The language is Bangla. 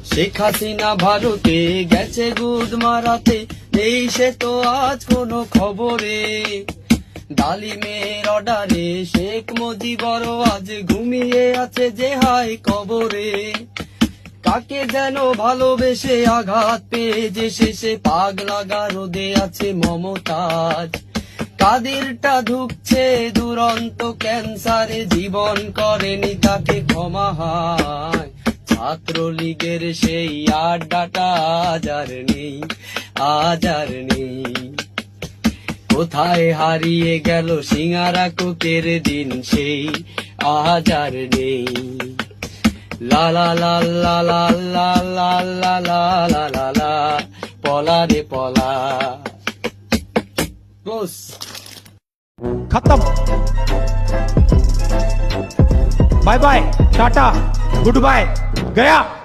শেখ হাসিনা ভারতে গেছে গুদ মারাতে, নেই সে তো আজ কোনো খবরে। ডালিমের অর্ডারে শেখ মুজিবর আজ ঘুমিয়ে আছে যে হায় কবরে। কাকে যেন ভালোবেসে আঘাত পেয়ে যে শেষে পাগলা গারদে আছে মমতাজ। কাদেরটা ধুকছে দুরন্ত ক্যান্সারে, জীবন করেনি তাকে ক্ষমা হায়। ছাত্রলীগের সেই আড্ডাটা আজ আর নেই, আজ আর নেই। কোথায় হারিয়ে গেল সিঙ্গারা কোকের দিন সেই, আজ আর নেই। লা লা লা লা লা লা লা লা লা লা লা লা, পলা রে পলা। বস खत्म। बाय बाय, टाटा, गुड बाय, गया।